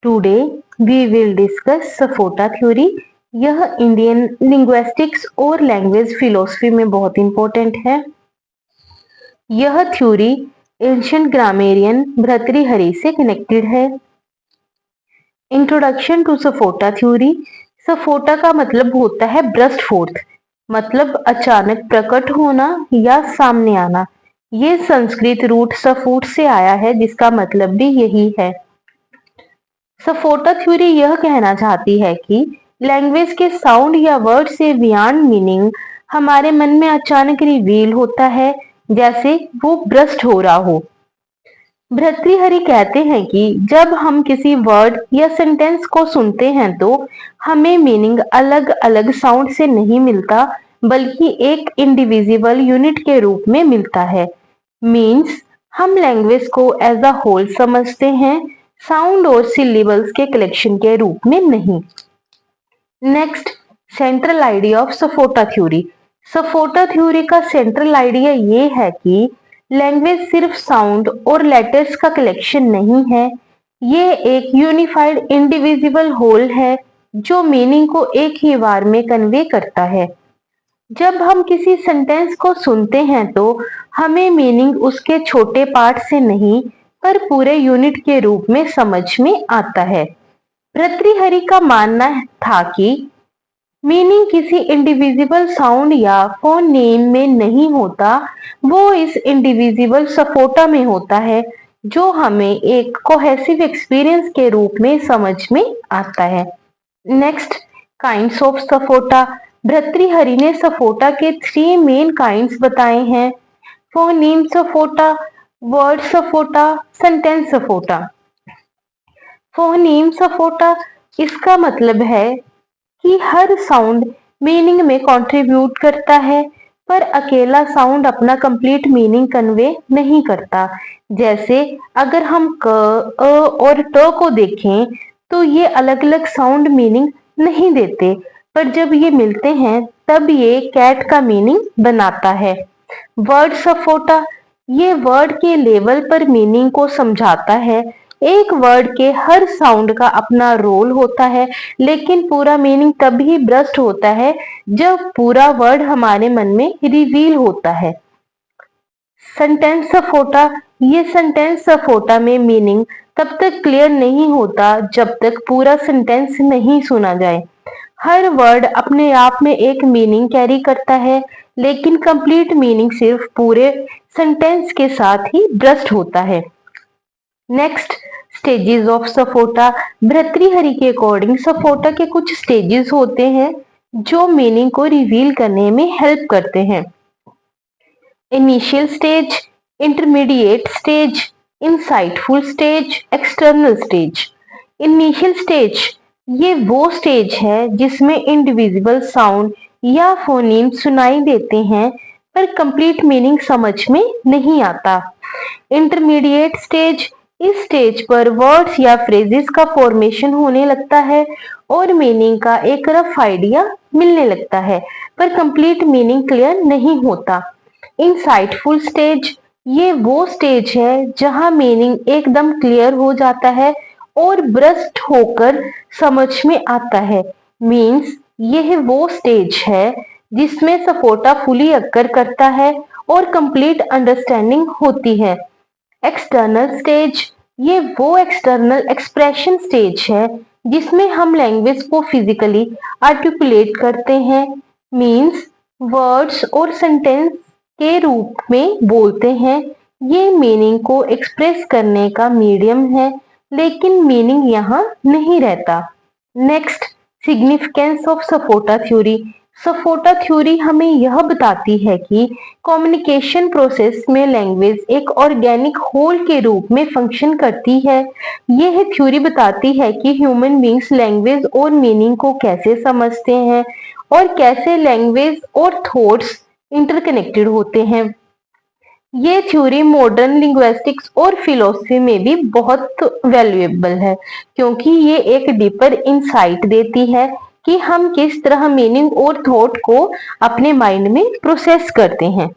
Today we will discuss sphota theory. यह Indian linguistics और language philosophy में बहुत इंपॉर्टेंट है। यह थ्योरी एंशिएंट ग्रामेरियन भर्तृहरि से कनेक्टेड है। Introduction to sphota theory. Sphota का मतलब होता है ब्रस्ट फोर्थ, मतलब अचानक प्रकट होना या सामने आना। ये संस्कृत रूट सफूट से आया है, जिसका मतलब भी यही है। सफोटा थ्योरी यह कहना चाहती है कि लैंग्वेज के साउंड या वर्ड से बियॉन्ड मीनिंग हमारे मन में अचानक रिवील होता है, जैसे वो ब्रस्ट हो रहा हो। भर्तृहरि कहते हैं कि जब हम किसी वर्ड या सेंटेंस को सुनते हैं तो हमें मीनिंग अलग अलग साउंड से नहीं मिलता, बल्कि एक इंडिविजिबल यूनिट के रूप में मिलता है। मीन्स हम लैंग्वेज को एज अ होल समझते हैं, साउंड और सिलेबल्स के कलेक्शन के रूप में नहीं। Next, central idea of sphota theory. Sphota theory का सेंट्रल आइडिया ये है कि लैंग्वेज सिर्फ साउंड और लेटर्स का कलेक्शन नहीं है, ये एक यूनिफाइड इंडिविजिबल होल है जो मीनिंग को एक ही बार में कन्वे करता है। जब हम किसी सेंटेंस को सुनते हैं तो हमें मीनिंग उसके छोटे पार्ट से नहीं, पर पूरे यूनिट के रूप में समझ में आता है। भर्तृहरि का मानना था कि मीनिंग किसी इंडिविजिबल साउंड या फोनेम में नहीं होता, वो इस इंडिविजिबल सफोटा में होता है, जो हमें एक कोहेसिव एक्सपीरियंस के रूप में समझ में आता है। Next, kinds of sphota. Bhartrihari ने सफोटा के 3 मेन काइंड्स बताए हैं: phoneme sphota, word sphota, sentence sphota. Phoneme sphota, इसका मतलब है कि हर साउंड मीनिंग में कंट्रीब्यूट करता है, पर अकेला साउंड अपना कंप्लीट मीनिंग कन्वे नहीं करता। जैसे अगर हम क, अ और ट को देखें तो ये अलग अलग साउंड मीनिंग नहीं देते, पर जब ये मिलते हैं तब ये कैट का मीनिंग बनाता है। वर्ड सफोटा, ये वर्ड के लेवल पर मीनिंग को समझाता है। एक वर्ड के हर साउंड का अपना रोल होता है, लेकिन पूरा मीनिंग तभी ब्रस्ट होता है जब पूरा वर्ड हमारे मन में रिवील होता है। सेंटेंस सफोटा, ये सेंटेंस सफोटा में मीनिंग तब तक क्लियर नहीं होता जब तक पूरा सेंटेंस नहीं सुना जाए। हर वर्ड अपने आप में एक मीनिंग कैरी करता है, लेकिन कंप्लीट मीनिंग सिर्फ पूरे सेंटेंस के साथ ही ब्रस्ट होता है। Next, stages of sphota. Bhartrihari के अकॉर्डिंग सफोटा के कुछ स्टेजेस होते हैं जो मीनिंग को रिवील करने में हेल्प करते हैं: initial stage, intermediate stage, insightful stage, external stage. Initial stage, ये वो स्टेज है जिसमें इंडिविजिबल साउंड या फोनीम सुनाई देते हैं, पर कंप्लीट मीनिंग समझ में नहीं आता। इंटरमीडिएट स्टेज, इस स्टेज पर वर्ड्स या फ्रेजेस का फॉर्मेशन होने लगता है और मीनिंग का एक रफ आइडिया मिलने लगता है, पर कंप्लीट मीनिंग क्लियर नहीं होता। इंसाइटफुल स्टेज, ये वो स्टेज है जहां मीनिंग एकदम क्लियर हो जाता है और ब्रस्ट होकर समझ में आता है। मीन्स यह वो स्टेज है जिसमें सफोटा फुली अक्कर करता है और कंप्लीट अंडरस्टैंडिंग होती है। एक्सटर्नल स्टेज, ये वो एक्सटर्नल एक्सप्रेशन स्टेज है जिसमें हम लैंग्वेज को फिजिकली आर्टिकुलेट करते हैं। मीन्स वर्ड्स और सेंटेंस के रूप में बोलते हैं। ये मीनिंग को एक्सप्रेस करने का मीडियम है, लेकिन मीनिंग यहाँ नहीं रहता। Next, significance of sphota theory. Sphota theory हमें यह बताती है कि कम्युनिकेशन प्रोसेस में लैंग्वेज एक ऑर्गेनिक होल के रूप में फंक्शन करती है। यह थ्योरी बताती है कि ह्यूमन बींग्स लैंग्वेज और मीनिंग को कैसे समझते हैं और कैसे लैंग्वेज और थॉट्स इंटरकनेक्टेड होते हैं। ये थ्योरी मॉडर्न लिंग्विस्टिक्स और फिलोसफी में भी बहुत वैल्यूएबल है, क्योंकि ये एक डीपर इंसाइट देती है कि हम किस तरह मीनिंग और थॉट को अपने माइंड में प्रोसेस करते हैं।